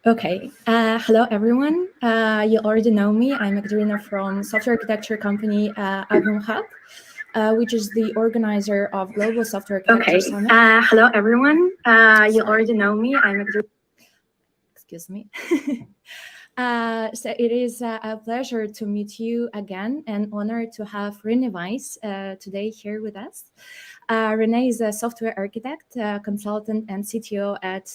Okay. Hello, everyone. You already know me. I'm Ekaterina from software architecture company Apiumhub, which is the organizer of Global Software Architecture Summit. Hello, everyone. You already know me. I'm Ekaterina. Excuse me. So it is a pleasure to meet you again, and honor to have Rene Weiß today here with us. Rene is a software architect, consultant, and CTO at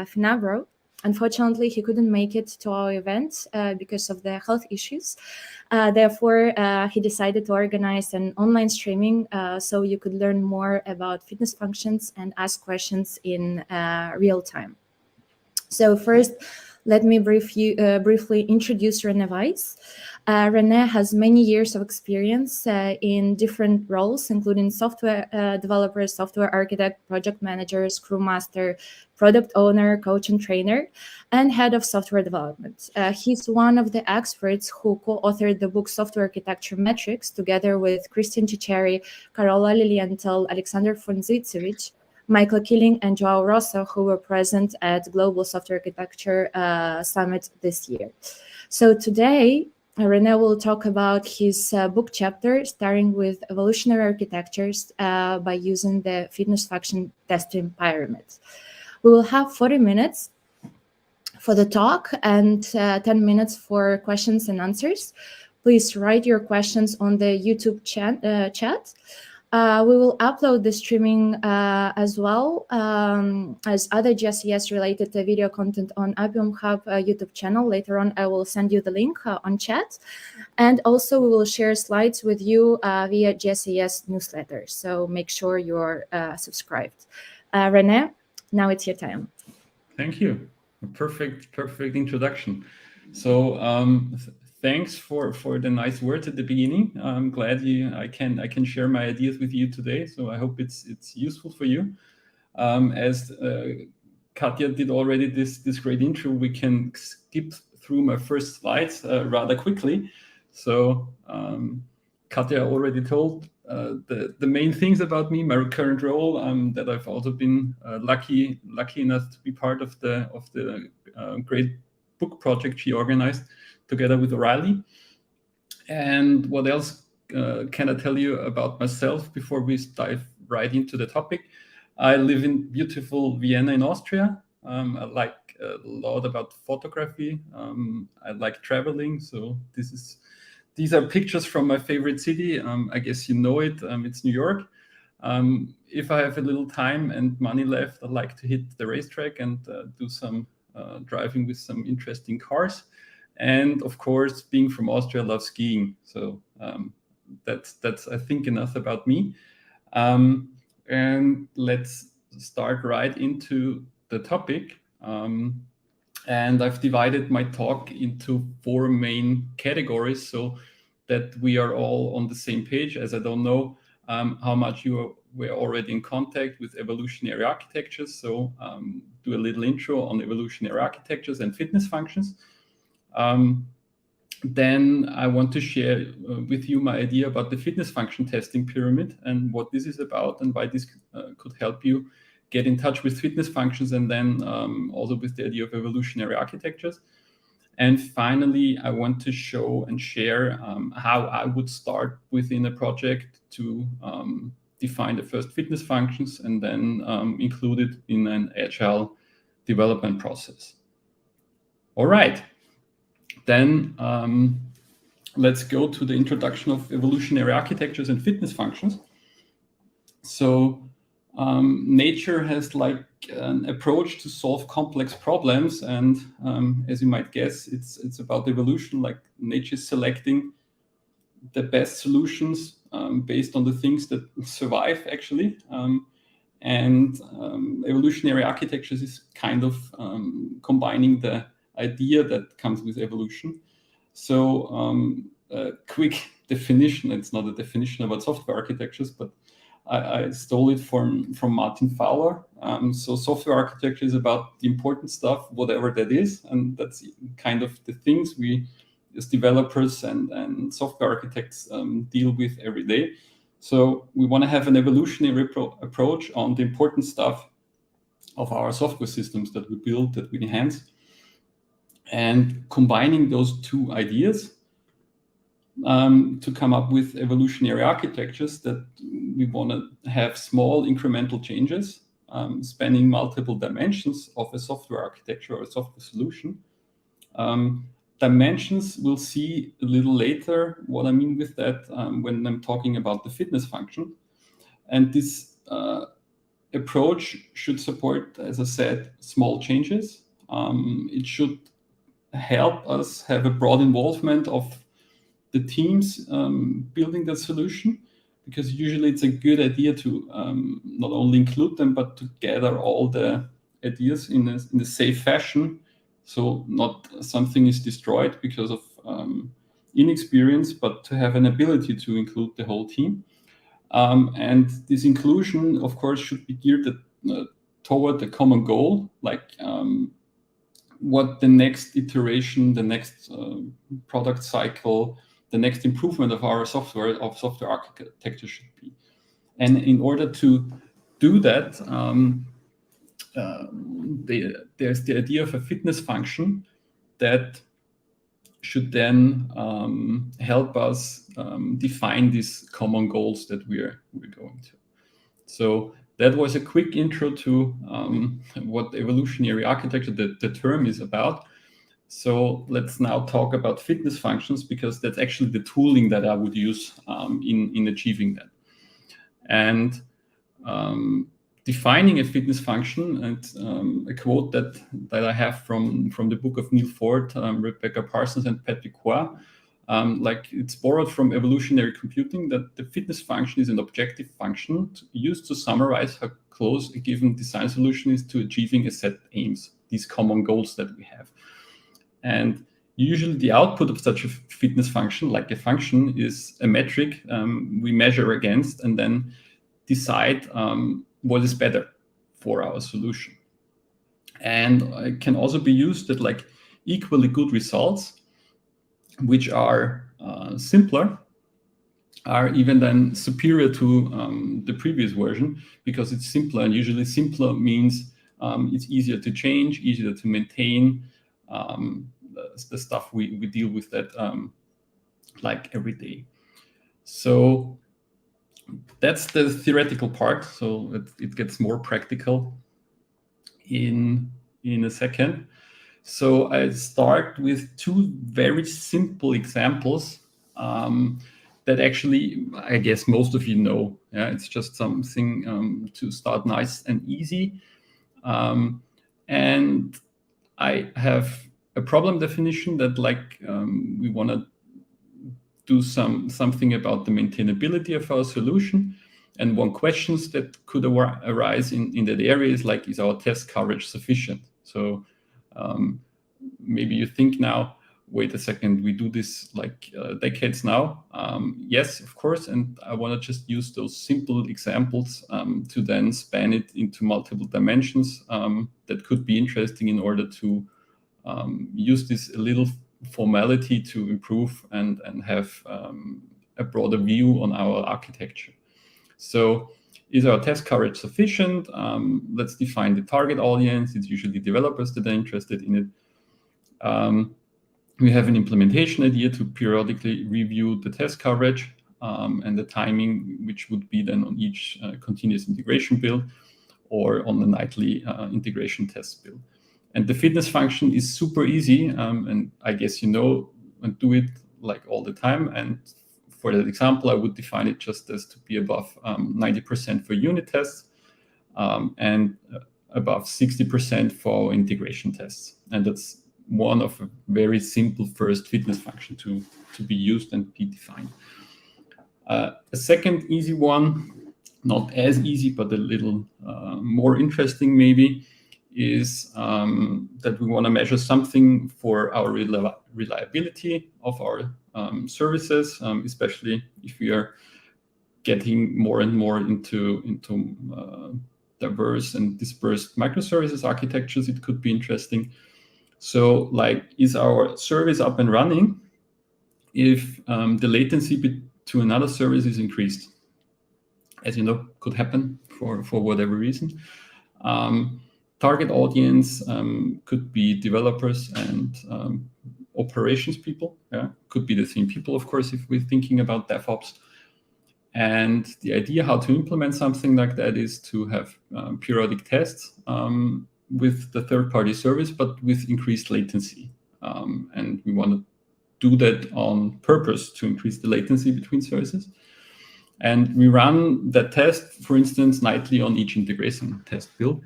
FINABRO. Unfortunately, he couldn't make it to our event because of the health issues. Therefore, he decided to organize an online streaming so you could learn more about fitness functions and ask questions in real time. So first, let me briefly introduce Rene Weiß. Rene has many years of experience in different roles, including software developer, software architect, project manager, Scrum Master, product owner, coach and trainer, and head of software development. He's one of the experts who co-authored the book Software Architecture Metrics together with Christian Ciceri, Carola Lilienthal, Alexander Fonzitsevich, Michael Killing, and Joao Rosa, who were present at Global Software Architecture Summit this year. So today, Rene will talk about his book chapter, starting with evolutionary architectures by using the fitness function testing pyramid. We will have 40 minutes for the talk and 10 minutes for questions and answers. Please write your questions on the YouTube chat. We will upload the streaming as well as other GSES related video content on Apiumhub YouTube channel. Later on, I will send you the link on chat. And also we will share slides with you via GSES newsletter. So make sure you're subscribed. Rene, now it's your time. Thank you. A perfect introduction. So thanks for the nice words at the beginning. I'm glad I can share my ideas with you today. So I hope it's useful for you. As Katja did already this great intro, we can skip through my first slides rather quickly. So Katja already told the main things about me, my current role, that I've also been lucky enough to be part of the great book project she organized together with O'Reilly. And what else can I tell you about myself before we dive right into the topic? I live in beautiful Vienna in Austria. I like a lot about photography. I like traveling. So these are pictures from my favorite city. I guess you know it. It's New York. If I have a little time and money left, I like to hit the racetrack and do some driving with some interesting cars. And of course, being from Austria, I love skiing. So that's I think enough about me. And let's start right into the topic. And I've divided my talk into 4 main categories so that we are all on the same page, as I don't know how much you were already in contact with evolutionary architectures. So do a little intro on evolutionary architectures and fitness functions. Then I want to share with you my idea about the fitness function testing pyramid and what this is about and why this could help you get in touch with fitness functions, and then also with the idea of evolutionary architectures. And finally, I want to show and share how I would start within a project to define the first fitness functions and then include it in an agile development process. All right. Then let's go to the introduction of evolutionary architectures and fitness functions. So nature has like an approach to solve complex problems, and as you might guess, it's about evolution. Like nature is selecting the best solutions based on the things that survive, actually. And evolutionary architectures is kind of combining the idea that comes with evolution. So a quick definition, it's not a definition about software architectures, but I stole it from Martin Fowler. So software architecture is about the important stuff, whatever that is. And that's kind of the things we as developers and software architects deal with every day. So we want to have an evolutionary approach on the important stuff of our software systems that we build, that we enhance. and combining those two ideas to come up with evolutionary architectures that we want to have small incremental changes spanning multiple dimensions of a software architecture or a software solution. Dimensions, we'll see a little later what I mean with that when I'm talking about the fitness function. And this approach should support, as I said, small changes. It should help us have a broad involvement of the teams building that solution, because usually it's a good idea to not only include them, but to gather all the ideas in a safe fashion, so not something is destroyed because of inexperience, but to have an ability to include the whole team. And this inclusion, of course, should be geared toward a common goal, like what the next iteration, the next product cycle, the next improvement of our software architecture should be. And in order to do that, there's the idea of a fitness function that should then help us define these common goals that we're going to. So that was a quick intro to what evolutionary architecture, the term, is about. So let's now talk about fitness functions, because that's actually the tooling that I would use in achieving that. And defining a fitness function, and a quote that I have from the book of Neil Ford, Rebecca Parsons, and Patrick Roy, like it's borrowed from evolutionary computing, that the fitness function is an objective function used to summarize how close a given design solution is to achieving a set aims, these common goals that we have. And usually the output of such a fitness function, like a function, is a metric we measure against and then decide what is better for our solution. And it can also be used that like equally good results, which are simpler, are even then superior to the previous version, because it's simpler. And usually simpler means it's easier to change, easier to maintain, the stuff we deal with that like every day. So that's the theoretical part. So it gets more practical in a second. So I start with two very simple examples that actually, I guess most of you know. Yeah, it's just something to start nice and easy. And I have a problem definition that like we want to do something about the maintainability of our solution. And one questions that could arise in that area is like, is our test coverage sufficient? So maybe you think now, wait a second, we do this like decades now. Yes, of course. And I want to just use those simple examples to then span it into multiple dimensions that could be interesting in order to use this a little formality to improve and have a broader view on our architecture. So is our test coverage sufficient? Let's define the target audience. It's usually developers that are interested in it. We have an implementation idea to periodically review the test coverage and the timing, which would be then on each continuous integration build or on the nightly integration test build. And the fitness function is super easy, and I guess you know and do it like all the time. And for that example, I would define it just as to be above 90% for unit tests and above 60% for integration tests. And that's one of a very simple first fitness function to be used and be defined. A second easy one, not as easy, but a little more interesting maybe, is that we want to measure something for our reliability of our services, especially if we are getting more and more into diverse and dispersed microservices architectures. It could be interesting. So like, is our service up and running if the latency to another service is increased? As you know, could happen for whatever reason. Target audience could be developers and operations people. Yeah, could be the same people, of course, if we're thinking about DevOps. And the idea how to implement something like that is to have periodic tests with the third-party service, but with increased latency. And we want to do that on purpose to increase the latency between services. And we run that test, for instance, nightly on each integration test build.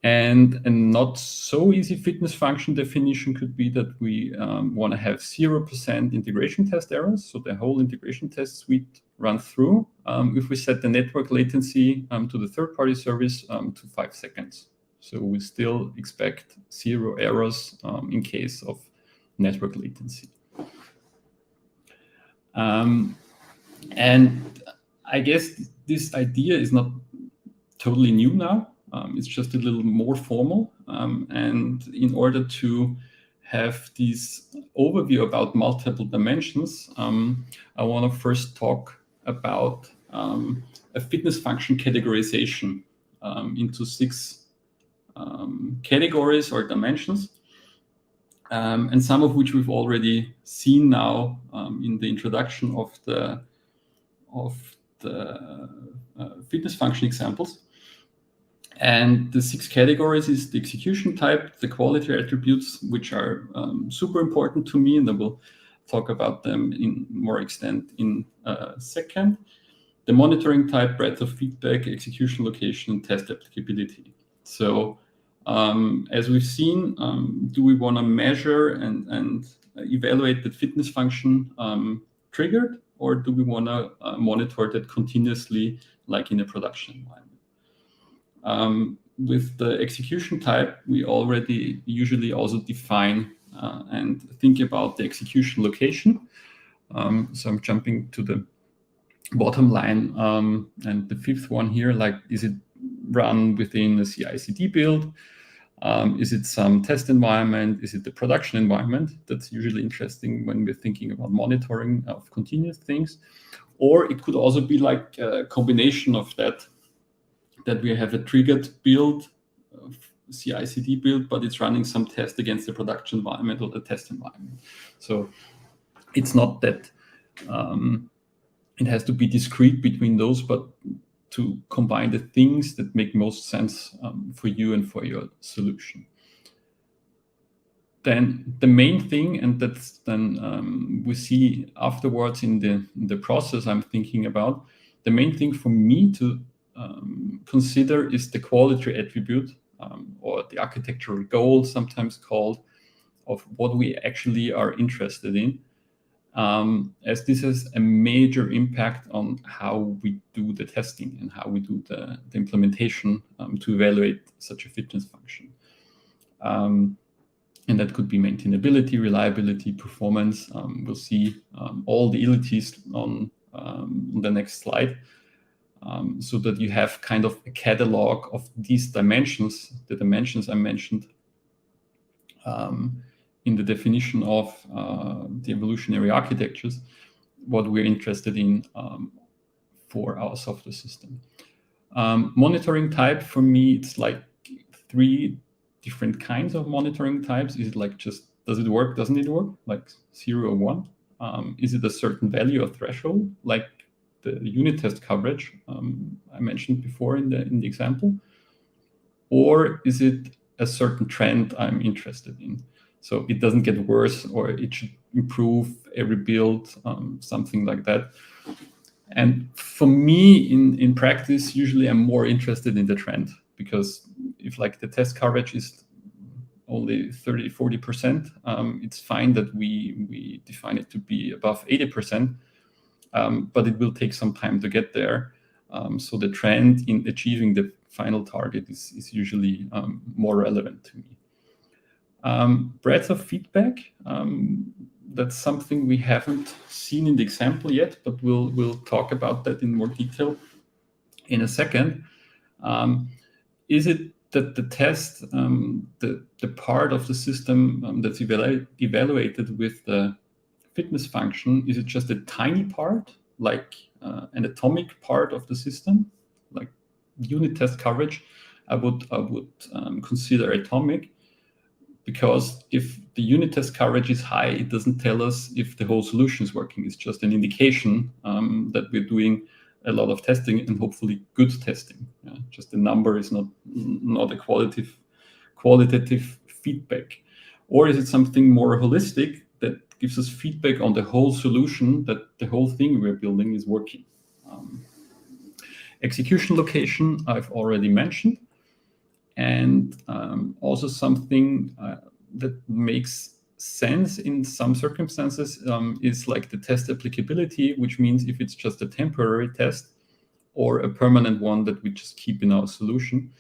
And a not so easy fitness function definition could be that we want to have 0% integration test errors. So the whole integration test suite runs through. If we set the network latency to the third-party service to 5 seconds. So we still expect 0 errors in case of network latency. And I guess this idea is not totally new now. It's just a little more formal. And in order to have this overview about multiple dimensions, I want to first talk about a fitness function categorization into 6 categories or dimensions, and some of which we've already seen now in the introduction of the fitness function examples. And the 6 categories is the execution type, the quality attributes, which are super important to me, and I will talk about them in more extent in a second. The monitoring type, breadth of feedback, execution location, and test applicability. So as we've seen, do we want to measure and evaluate the fitness function triggered, or do we want to monitor that continuously, like in a production environment? With the execution type, we already usually also define and think about the execution location. So I'm jumping to the bottom line, and the 5th one here, like, is it run within a CI/CD build? Is it some test environment? Is it the production environment? That's usually interesting when we're thinking about monitoring of continuous things. Or it could also be like a combination of that we have a triggered build, CI/CD build, but it's running some test against the production environment or the test environment. So it's not that it has to be discrete between those, but to combine the things that make most sense for you and for your solution. Then the main thing, and that's then we see afterwards in the process I'm thinking about, the main thing for me to consider is the quality attribute or the architectural goal, sometimes called, of what we actually are interested in, as this has a major impact on how we do the testing and how we do the implementation to evaluate such a fitness function. And that could be maintainability, reliability, performance. We'll see all the entities on the next slide. So that you have kind of a catalog of these dimensions, the dimensions I mentioned in the definition of the evolutionary architectures, what we're interested in for our software system. Monitoring type, for me, it's like 3 different kinds of monitoring types. Is it like just, does it work, doesn't it work? Like 0 or 1? Is it a certain value or threshold, like the unit test coverage I mentioned before in the example? Or is it a certain trend I'm interested in? So it doesn't get worse, or it should improve every build, something like that. And for me, in practice, usually I'm more interested in the trend, because if like the test coverage is only 30-40%, it's fine that we define it to be above 80%. But it will take some time to get there. So the trend in achieving the final target is usually more relevant to me. Breadth of feedback, that's something we haven't seen in the example yet, but we'll talk about that in more detail in a second. Is it that the test, the part of the system that's evaluated with the fitness function, is it just a tiny part, like an atomic part of the system, like unit test coverage? I would consider atomic, because if the unit test coverage is high, it doesn't tell us if the whole solution is working. It's just an indication that we're doing a lot of testing and hopefully good testing. Just the number is not a qualitative feedback. Or is it something more holistic that gives us feedback on the whole solution, that the whole thing we're building is working? Execution location, I've already mentioned. And also something that makes sense in some circumstances is like the test applicability, which means if it's just a temporary test or a permanent one that we just keep in our solution.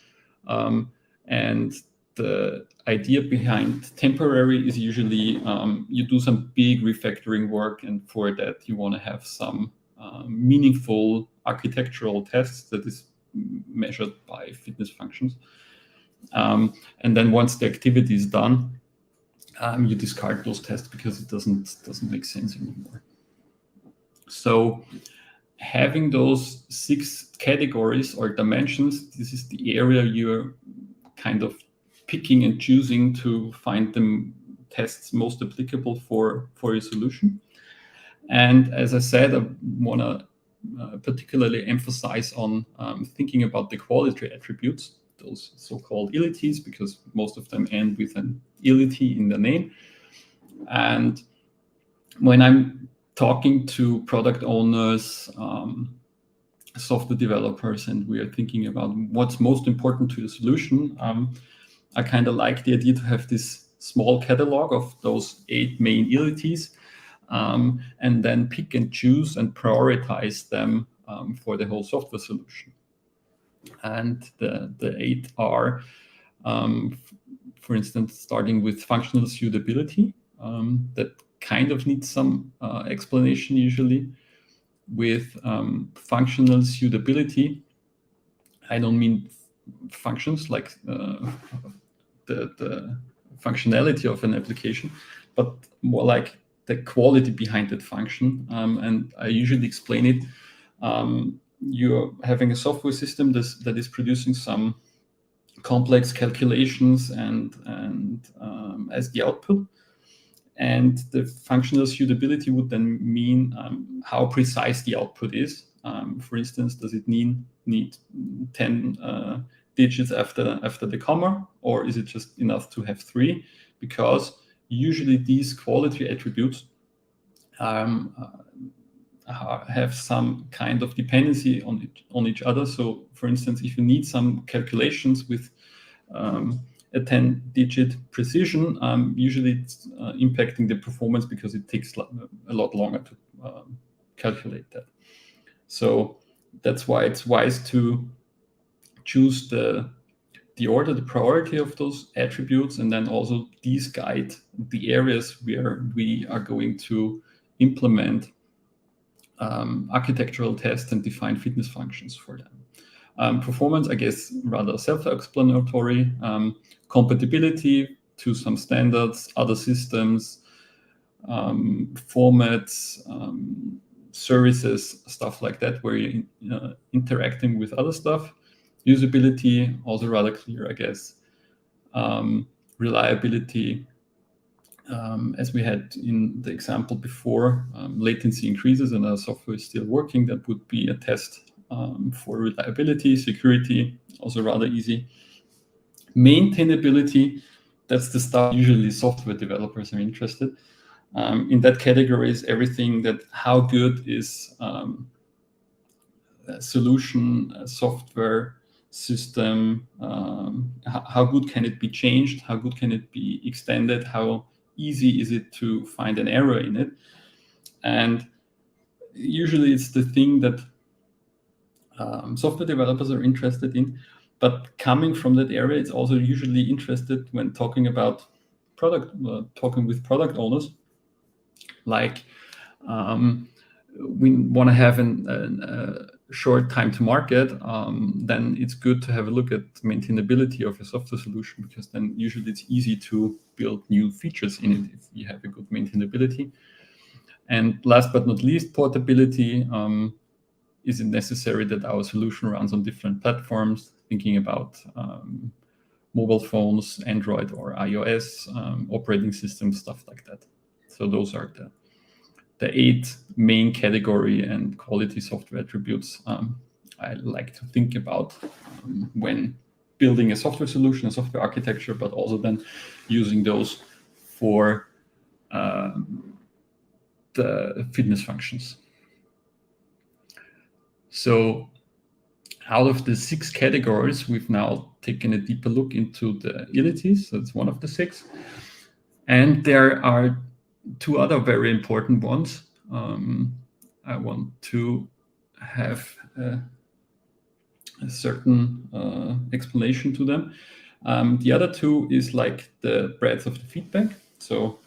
And the idea behind temporary is usually you do some big refactoring work, and for that you want to have some meaningful architectural tests that is measured by fitness functions. And then once the activity is done, you discard those tests because it doesn't make sense anymore. So having those 6 categories or dimensions, this is the area you're kind of picking and choosing to find the tests most applicable for your solution. And as I said, I want to particularly emphasize on thinking about the quality attributes, those so-called ilities, because most of them end with an ility in the name. And when I'm talking to product owners, software developers, and we are thinking about what's most important to the solution, I kind of like the idea to have this small catalog of those 8 main ilities, and then pick and choose and prioritize them for the whole software solution. And the 8 are, for instance, starting with functional suitability, that kind of needs some explanation usually. With functional suitability, I don't mean functions like the functionality of an application, but more like the quality behind that function. And I usually explain it. You're having a software system that is producing some complex calculations and as the output. And the functional suitability would then mean how precise the output is. For instance, does it need 10 digits after the comma, or is it just enough to have 3? Because usually these quality attributes have some kind of dependency on each other. So, for instance, if you need some calculations with a 10-digit precision, usually it's impacting the performance because it takes a lot longer to calculate that. So that's why it's wise to choose the order, the priority of those attributes, and then also these guide the areas where we are going to implement architectural tests and define fitness functions for them. Performance, I guess, rather self-explanatory. Compatibility to some standards, other systems, formats, services, stuff like that, where you're interacting with other stuff. Usability, also rather clear, I guess. Reliability, as we had in the example before, latency increases and our software is still working. That would be a test for reliability. Security, also rather easy. Maintainability, that's the stuff usually software developers are interested. In that category is everything that how good is a solution, a software system, how good can it be changed, how good can it be extended, how easy is it to find an error in it. And usually it's the thing that software developers are interested in. But coming from that area, it's also usually interested when talking about talking with product owners. Like we want to have a short time to market, then it's good to have a look at maintainability of a software solution, because then usually it's easy to build new features in it if you have a good maintainability. And last but not least, portability. Is it necessary that our solution runs on different platforms? thinking about mobile phones, Android or iOS, operating systems, stuff like that. So those are the 8 main category and quality software attributes I like to think about when building a software solution, a software architecture, but also then using those for the fitness functions. So out of the 6 categories, we've now taken a deeper look into the ilities. That's one of the 6. And there are 2 other very important ones. I want to have a certain explanation to them. The other 2 is like the breadth of the feedback. So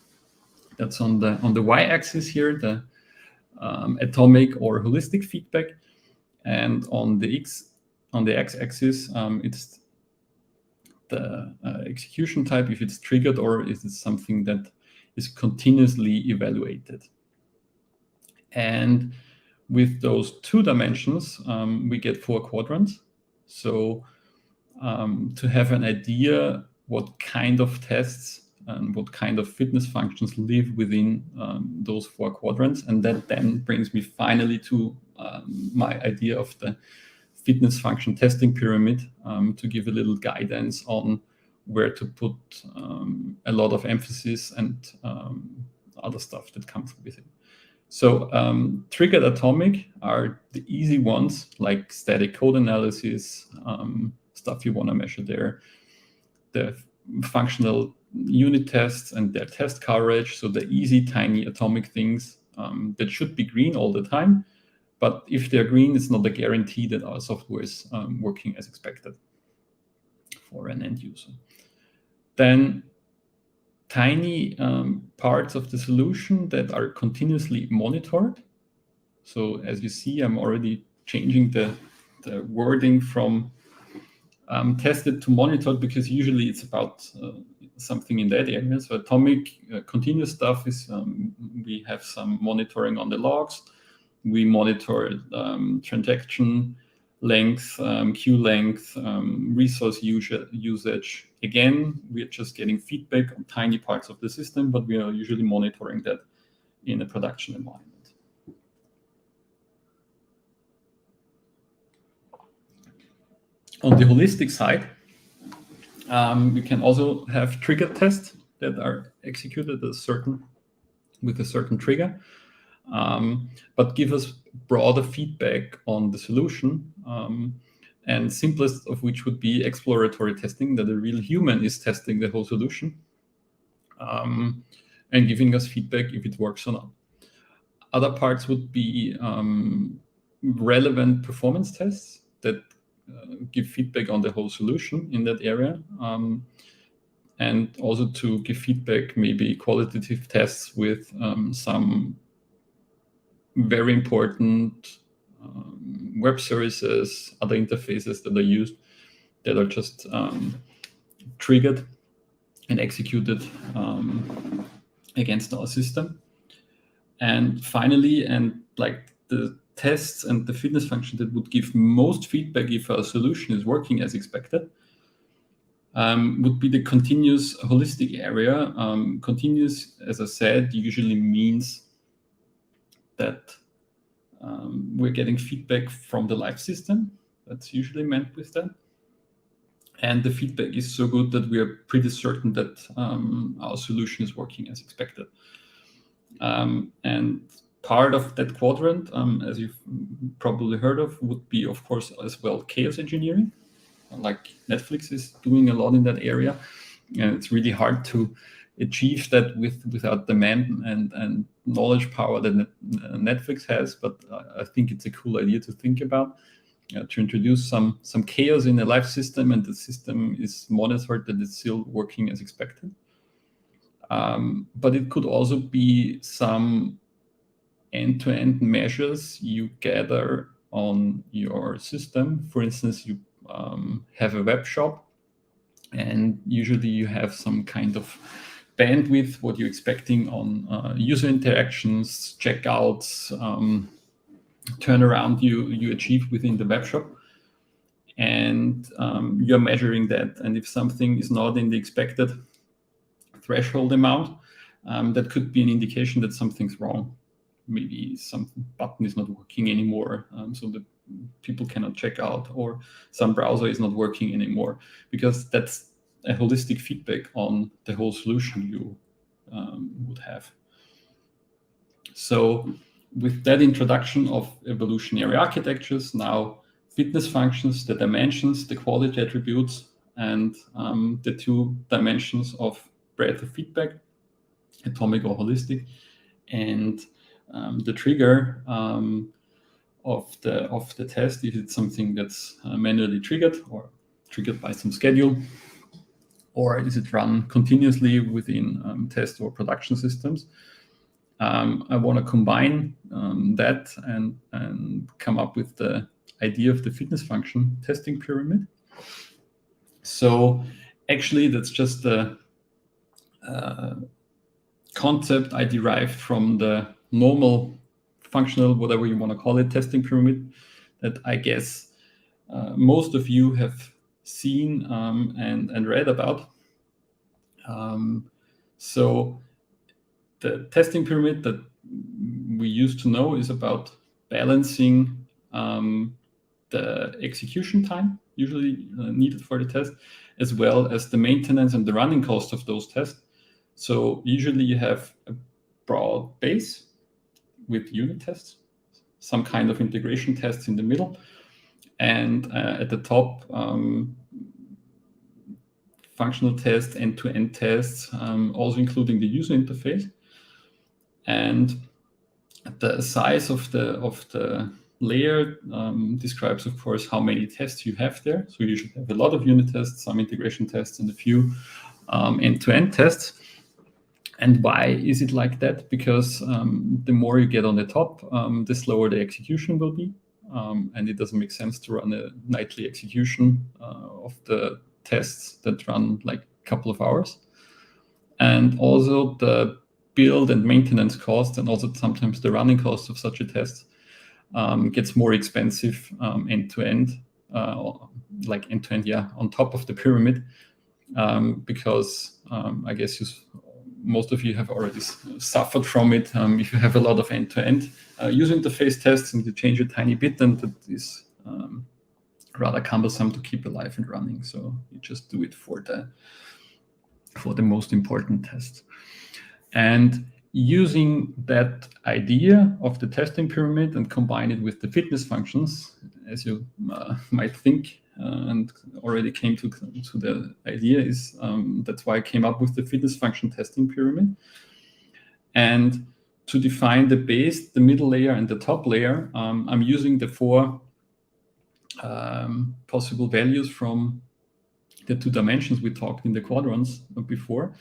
that's on the y-axis here, the atomic or holistic feedback, and on the x-axis, it's the execution type, if it's triggered or is it something that is continuously evaluated. And with those 2 dimensions, we get 4 quadrants. So to have an idea what kind of tests and what kind of fitness functions live within those 4 quadrants. And that then brings me finally to my idea of the fitness function testing pyramid, to give a little guidance on where to put a lot of emphasis and other stuff that comes with it. So triggered atomic are the easy ones, like static code analysis, stuff you want to measure there, the functional unit tests and their test coverage, so the easy, tiny atomic things that should be green all the time. But if they're green, it's not a guarantee that our software is working as expected for an end user. Then tiny parts of the solution that are continuously monitored. So as you see, I'm already changing the wording from tested to monitored, because usually it's about something in that area. So atomic continuous stuff is, we have some monitoring on the logs. We monitor transaction length, queue length, resource usage. Again, we're just getting feedback on tiny parts of the system, but we are usually monitoring that in a production environment. On the holistic side, we can also have trigger tests that are executed with a certain trigger, but give us broader feedback on the solution, and simplest of which would be exploratory testing, that a real human is testing the whole solution and giving us feedback if it works or not. Other parts would be relevant performance tests that give feedback on the whole solution in that area, and also to give feedback, maybe qualitative tests with some very important web services, other interfaces that are used, that are just triggered and executed against our system. And finally, and like the tests and the fitness function that would give most feedback if our solution is working as expected, would be the continuous holistic area. Continuous, as I said, usually means that we're getting feedback from the live system. That's usually meant with that. And the feedback is so good that we are pretty certain that our solution is working as expected. And part of that quadrant, as you've probably heard of, would be, of course, as well, chaos engineering. Like Netflix is doing a lot in that area. And it's really hard to achieve that without the man and knowledge power that Netflix has. But I think it's a cool idea to think about, to introduce some chaos in a live system, and the system is monitored that it's still working as expected. But it could also be some end-to-end measures you gather on your system. For instance, you have a web shop, and usually you have some kind of bandwidth, what you're expecting on user interactions, checkouts, turnaround you achieve within the web shop. and you're measuring that. And if something is not in the expected threshold amount, that could be an indication that something's wrong. Maybe some button is not working anymore, so that people cannot check out, or some browser is not working anymore, because that's a holistic feedback on the whole solution you would have. So with that introduction of evolutionary architectures, now fitness functions, the dimensions, the quality attributes, and the 2 dimensions of breadth of feedback, atomic or holistic, and the trigger of the test, if it's something that's manually triggered or triggered by some schedule, or is it run continuously within test or production systems. I want to combine that and come up with the idea of the fitness function testing pyramid. So actually, that's just the concept I derived from the normal functional, whatever you want to call it, testing pyramid that I guess most of you have seen and read about. So the testing pyramid that we used to know is about balancing the execution time usually needed for the test, as well as the maintenance and the running cost of those tests. So usually you have a broad base with unit tests, some kind of integration tests in the middle, and at the top, functional tests, end-to-end tests, also including the user interface. And the size of the layer describes, of course, how many tests you have there. So you should have a lot of unit tests, some integration tests, and a few end-to-end tests. And why is it like that? Because the more you get on the top, the slower the execution will be. And it doesn't make sense to run a nightly execution of the tests that run like a couple of hours. And also the build and maintenance cost, and also sometimes the running cost of such a test gets more expensive end-to-end, like end-to-end, on top of the pyramid, because I guess most of you have already suffered from it. If you have a lot of end-to-end user interface tests and you change a tiny bit, then that is rather cumbersome to keep alive and running. So you just do it for the most important tests. And using that idea of the testing pyramid and combine it with the fitness functions, as you might think, and already came to the idea, is that's why I came up with the fitness function testing pyramid. And to define the base, the middle layer, and the top layer, I'm using the 4 possible values from the 2 dimensions we talked in the quadrants before.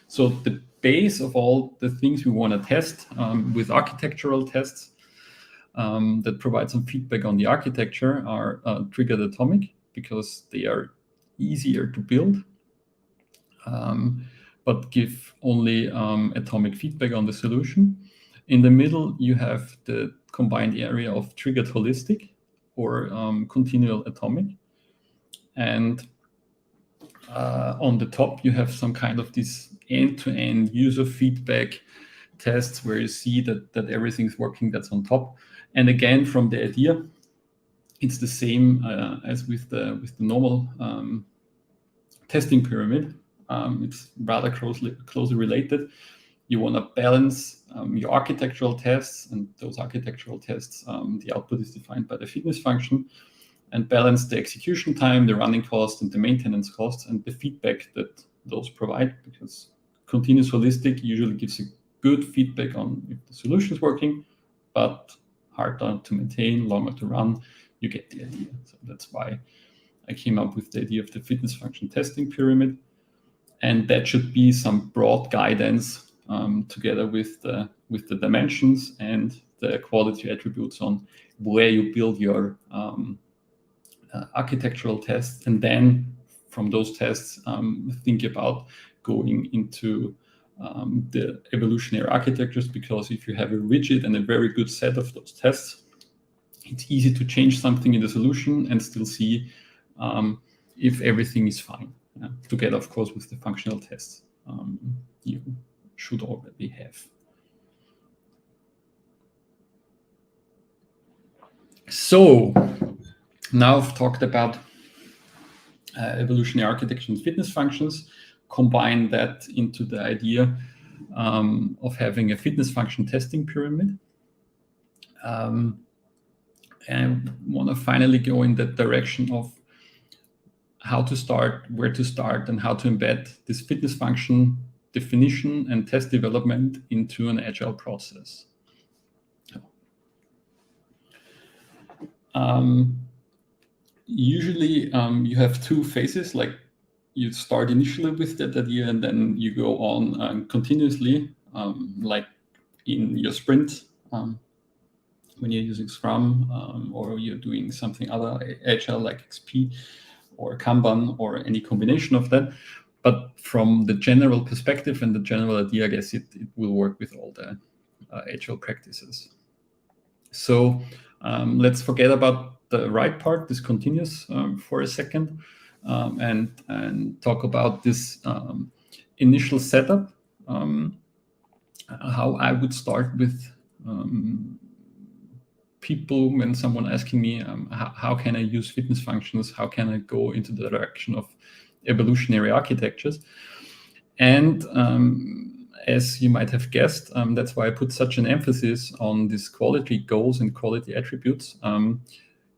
So the base of all the things we want to test with architectural tests that provide some feedback on the architecture are triggered atomic, because they are easier to build, but give only atomic feedback on the solution. In the middle, you have the combined area of triggered holistic or continual atomic. And on the top, you have some kind of this end-to-end user feedback tests where you see that everything's working that's on top. And again, from the idea, it's the same as with the normal testing pyramid. It's rather closely related. You want to balance your architectural tests, and those architectural tests, the output is defined by the fitness function, and balance the execution time, the running cost, and the maintenance costs, and the feedback that those provide, because continuous holistic usually gives a good feedback on if the solution is working, but harder to maintain, longer to run. You get the idea. So that's why I came up with the idea of the fitness function testing pyramid. And that should be some broad guidance together with the dimensions and the quality attributes on where you build your architectural tests. And then from those tests, think about going into the evolutionary architectures, because if you have a rigid and a very good set of those tests, it's easy to change something in the solution and still see if everything is fine, together, of course, with the functional tests you should already have. So now I've talked about evolutionary architecture and fitness functions, combine that into the idea of having a fitness function testing pyramid. And want to finally go in that direction of how to start, where to start, and how to embed this fitness function definition and test development into an agile process. Usually you have two phases, like you start initially with that idea and then you go on continuously, like in your sprint, when you're using Scrum or you're doing something other agile like XP or Kanban or any combination of that. But from the general perspective and the general idea, I guess it will work with all the agile practices. So let's forget about the right part, this continuous, for a second, and talk about this initial setup, how I would start with people when someone asking me, how can I use fitness functions? How can I go into the direction of evolutionary architectures? And as you might have guessed, that's why I put such an emphasis on these quality goals and quality attributes.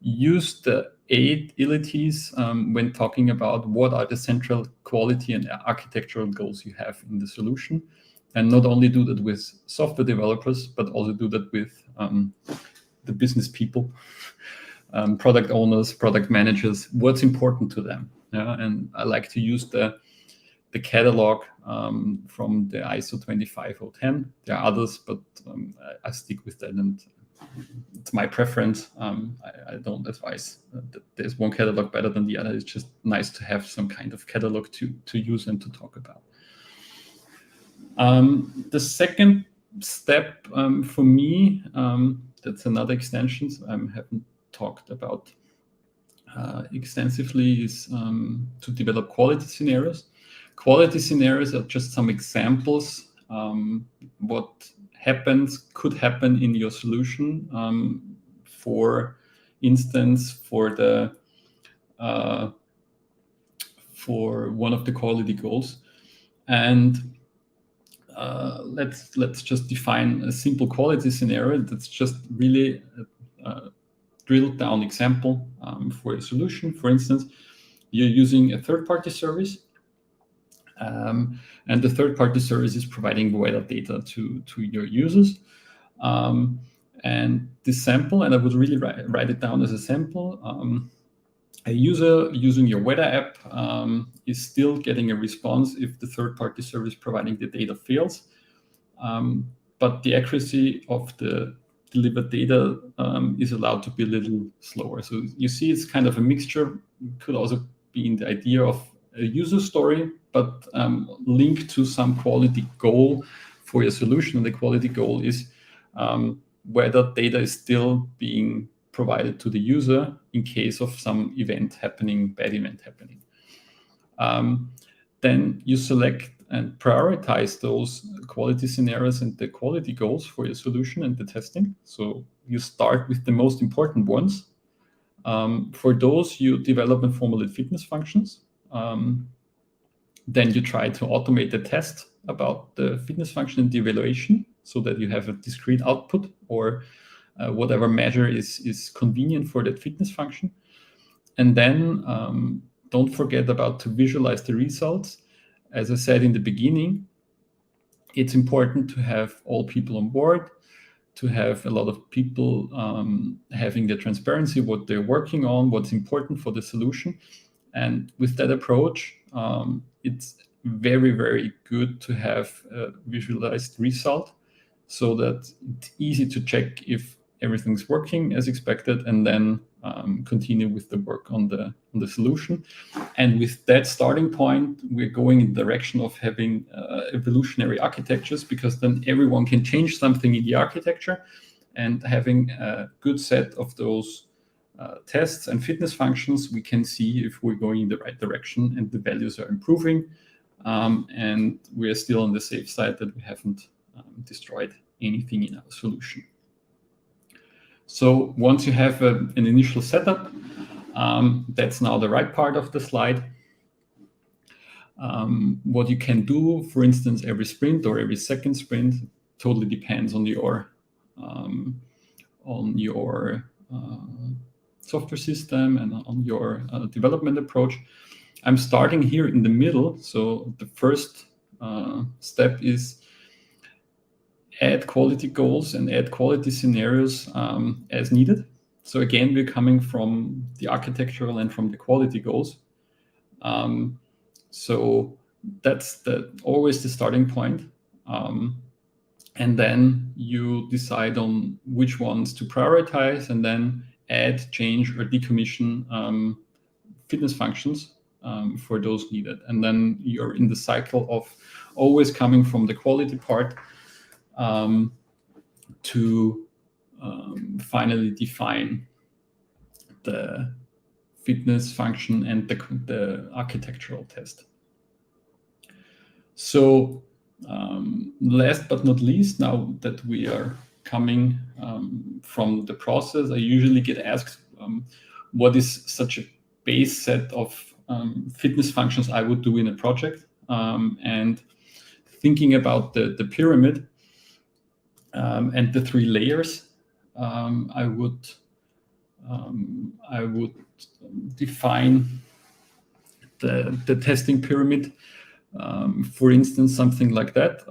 Use the 8 ilities when talking about what are the central quality and architectural goals you have in the solution. And not only do that with software developers, but also do that with the business people, product owners, product managers, what's important to them. And I like to use the catalog from the ISO 25010. There are others, but I stick with that, and it's my preference. I don't advise that there's one catalog better than the other. It's just nice to have some kind of catalog to use and to talk about. The second step for me, that's another extension I haven't talked about extensively, is to develop quality scenarios. Quality scenarios are just some examples what could happen in your solution. For instance, for one of the quality goals, and let's just define a simple quality scenario that's just really a drilled down example for a solution. For instance, you're using a third-party service, and the third-party service is providing weather data to your users. And this sample, and I would really write it down as a sample, a user using your weather app is still getting a response if the third-party service providing the data fails. But the accuracy of the delivered data is allowed to be a little slower. So you see it's kind of a mixture. It could also be in the idea of a user story, but linked to some quality goal for your solution. And the quality goal is whether data is still being provided to the user in case of some bad event happening. Then you select and prioritize those quality scenarios and the quality goals for your solution and the testing. So you start with the most important ones. For those, you develop and formulate fitness functions. Then you try to automate the test about the fitness function and the evaluation so that you have a discrete output or whatever measure is convenient for that fitness function. And then don't forget about to visualize the results. As I said in the beginning, it's important to have all people on board, to have a lot of people having the transparency, what they're working on, what's important for the solution. And with that approach, it's very, very good to have a visualized result so that it's easy to check if everything's working as expected, and then continue with the work on the solution. And with that starting point, we're going in the direction of having evolutionary architectures, because then everyone can change something in the architecture, and having a good set of those tests and fitness functions, we can see if we're going in the right direction and the values are improving. And we are still on the safe side that we haven't destroyed anything in our solution. So once you have an initial setup, that's now the right part of the slide. What you can do, for instance, every sprint or every second sprint, totally depends on your software system and on your development approach. I'm starting here in the middle. So the first step is add quality goals and add quality scenarios as needed. So again, we're coming from the architectural and from the quality goals. So that's always the starting point. And then you decide on which ones to prioritize and then add, change, or decommission fitness functions for those needed. And then you're in the cycle of always coming from the quality part to finally define the fitness function and the architectural test. So last but not least, now that we are coming from the process, I usually get asked what is such a base set of fitness functions I would do in a project. And thinking about the pyramid and the 3 layers, I would define the testing pyramid. For instance, something like that.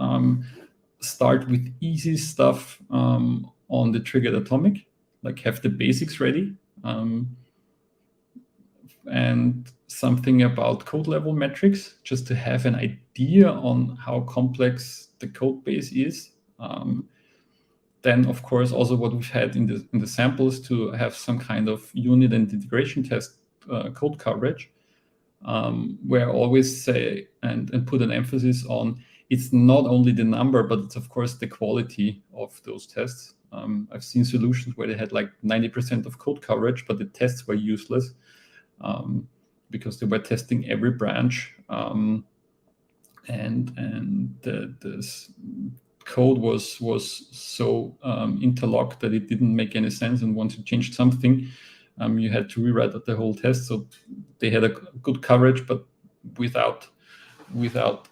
Start with easy stuff on the triggered atomic, like have the basics ready. And something about code level metrics, just to have an idea on how complex the code base is. Then, of course, also what we've had in the samples to have some kind of unit and integration test code coverage, where I always say and put an emphasis on it's not only the number, but it's of course the quality of those tests. I've seen solutions where they had like 90% of code coverage, but the tests were useless because they were testing every branch, and the code was so interlocked that it didn't make any sense. And once you changed something, you had to rewrite the whole test. So they had a good coverage, but without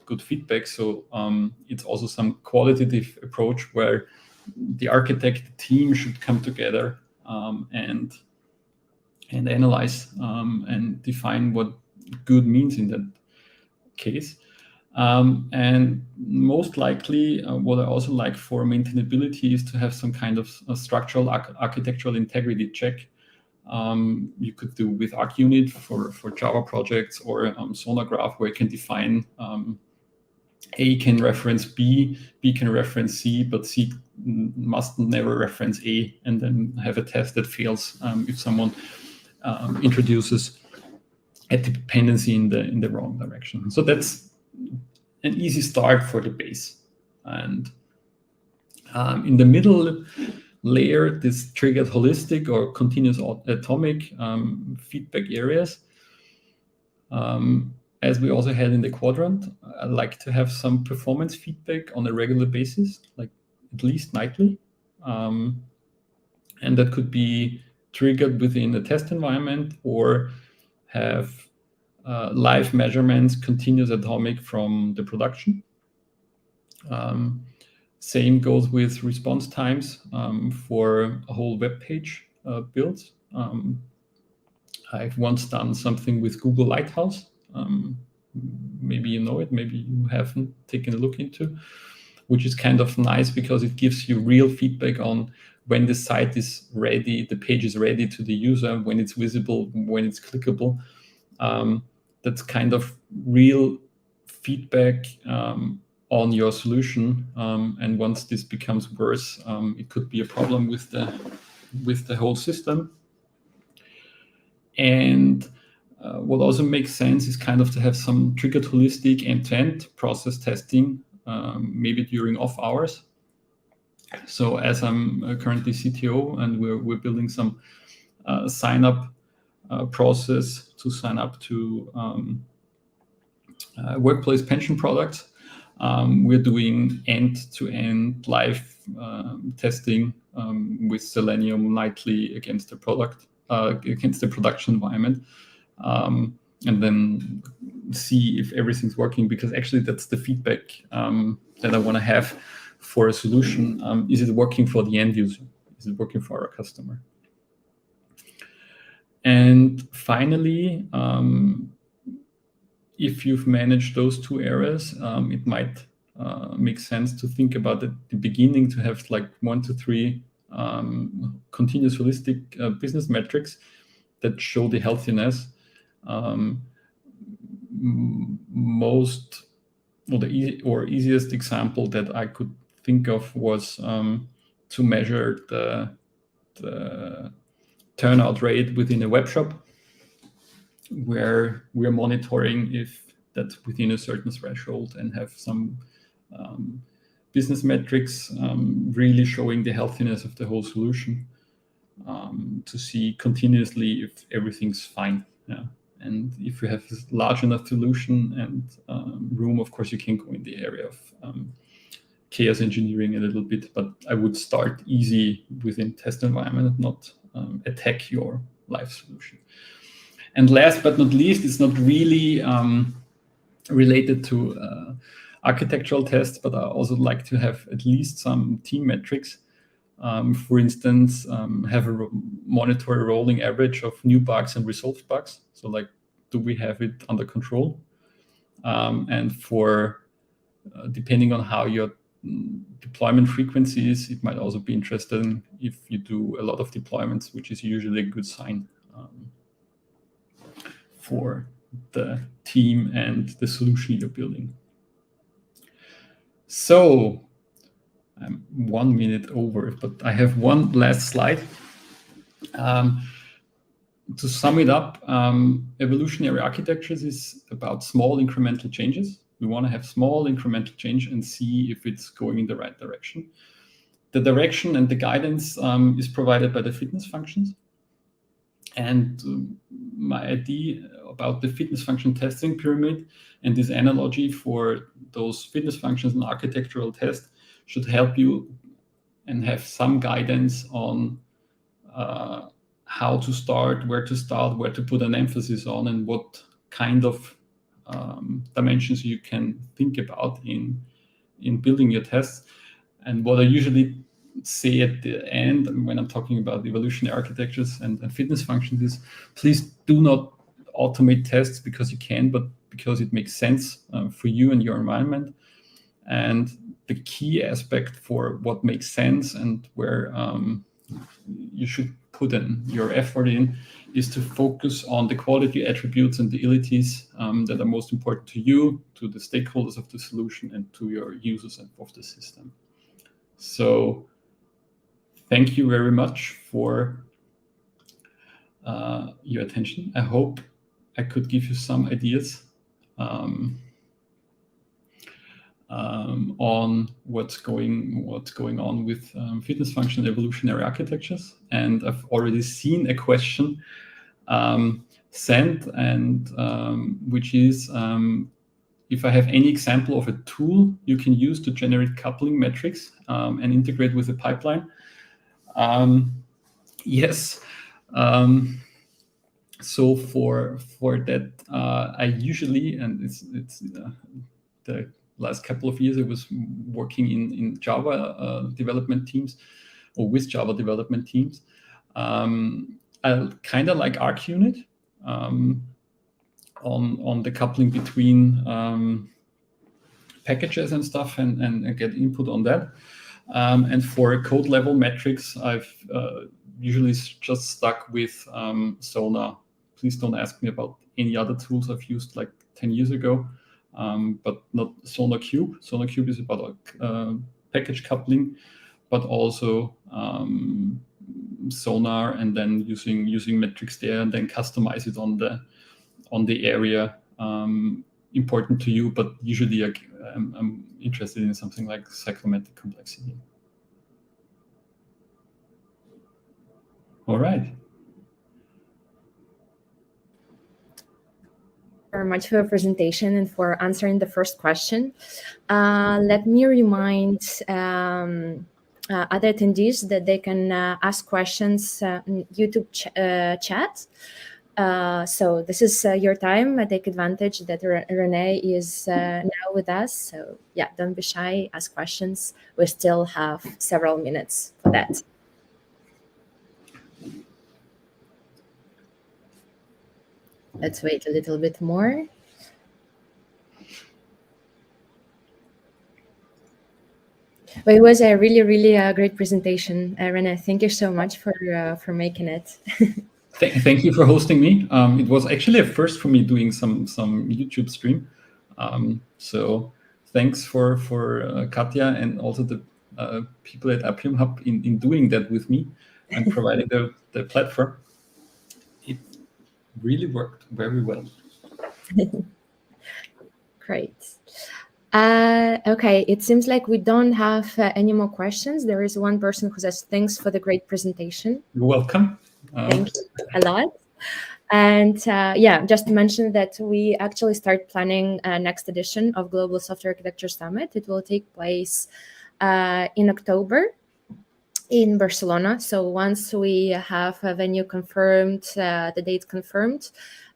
good feedback. So it's also some qualitative approach where the architect team should come together and analyze and define what good means in that case. And most likely, what I also like for maintainability is to have some kind of structural architectural integrity check. You could do with ArcUnit for Java projects, or Sonograph, where you can define A can reference B, B can reference C, but C must never reference A, and then have a test that fails if someone introduces a dependency in the wrong direction. So that's an easy start for the base. And in the middle layer, this triggered holistic or continuous atomic feedback areas. As we also had in the quadrant, I like to have some performance feedback on a regular basis, like at least nightly. And that could be triggered within a test environment, or have live measurements, continuous atomic from the production. Same goes with response times for a whole web page build. I've once done something with Google Lighthouse. Maybe you know it, maybe you haven't taken a look into, which is kind of nice because it gives you real feedback on when the site is ready, the page is ready to the user, when it's visible, when it's clickable. That's kind of real feedback on your solution. And once this becomes worse, it could be a problem with the whole system. And what also makes sense is kind of to have some triggered holistic end-to-end process testing, maybe during off hours. So as I'm currently CTO and we're building some sign-up process to sign up to workplace pension products. We're doing end-to-end live testing with Selenium nightly against the product, against the production environment, and then see if everything's working, because actually that's the feedback that I want to have for a solution. Is it working for the end user? Is it working for our customer? And finally, if you've managed those two areas, it might make sense to think about at the beginning to have like 1 to 3 continuous holistic business metrics that show the healthiness. Most or the easiest example that I could think of was to measure the turnout rate within a web shop, where we're monitoring if that's within a certain threshold and have some business metrics really showing the healthiness of the whole solution, to see continuously if everything's fine. Yeah. And if you have a large enough solution and room, of course, you can go in the area of chaos engineering a little bit, but I would start easy within test environment and not attack your live solution. And last but not least, it's not really related to architectural tests, but I also like to have at least some team metrics. For instance, have a monitor a rolling average of new bugs and resolved bugs. So like, do we have it under control? And for, depending on how your deployment frequency is, it might also be interesting if you do a lot of deployments, which is usually a good sign for the team and the solution you're building. So I'm 1 minute over, but I have one last slide. To sum it up, evolutionary architectures is about small incremental changes. We want to have small incremental change and see if it's going in the right direction. The direction and the guidance is provided by the fitness functions. And my idea about the fitness function testing pyramid and this analogy for those fitness functions and architectural tests should help you and have some guidance on how to start, where to put an emphasis on, and what kind of dimensions you can think about in building your tests. And what I usually say at the end when I'm talking about evolutionary architectures and fitness functions is, please do not automate tests because you can, but because it makes sense for you and your environment. And the key aspect for what makes sense and where you should put in your effort in is to focus on the quality attributes and the utilities that are most important to you, to the stakeholders of the solution, and to your users of the system. So thank you very much for your attention. I hope I could give you some ideas on what's going on with fitness function evolutionary architectures. And I've already seen a question sent, and which is if I have any example of a tool you can use to generate coupling metrics and integrate with a pipeline. Yes. So for that, I usually, and it's the last couple of years I was working in Java development teams, or with Java development teams. I kind of like ArcUnit on the coupling between packages and stuff, and get input on that. And for code level metrics, I've usually just stuck with Sonar. Please don't ask me about any other tools I've used like 10 years ago, but not Sonar Cube. Sonar Cube is about package coupling, but also Sonar, and then using metrics there, and then customize it on the area important to you. But usually I'm interested in something like cyclomatic complexity. All right. very much for your presentation and for answering the first question. Let me remind other attendees that they can ask questions in YouTube chat. So this is your time. Take advantage that Rene is now with us. So yeah, don't be shy, ask questions. We still have several minutes for that. Let's wait a little bit more. But it was a really, really great presentation, Rene. Thank you so much for making it. Thank you for hosting me. It was actually a first for me doing some YouTube stream. So thanks for Katja and also the people at Apiumhub in doing that with me and providing the platform. It really worked very well. Great. Okay, it seems like we don't have any more questions. There is one person who says, thanks for the great presentation. You're welcome. Thank you a lot. And yeah, just to mention that we actually start planning next edition of Global Software Architecture Summit. It will take place in October in Barcelona. So once we have a venue confirmed, the date confirmed,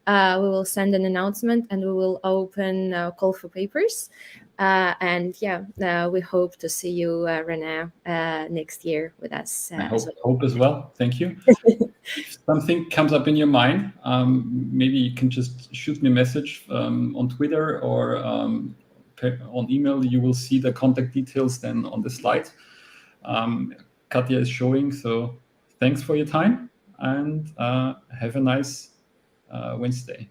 we will send an announcement and we will open call for papers. And yeah, we hope to see you, Rene, next year with us. I hope as well. Thank you. If something comes up in your mind, maybe you can just shoot me a message on Twitter or on email. You will see the contact details then on the slide. Katja is showing. So thanks for your time and have a nice Wednesday.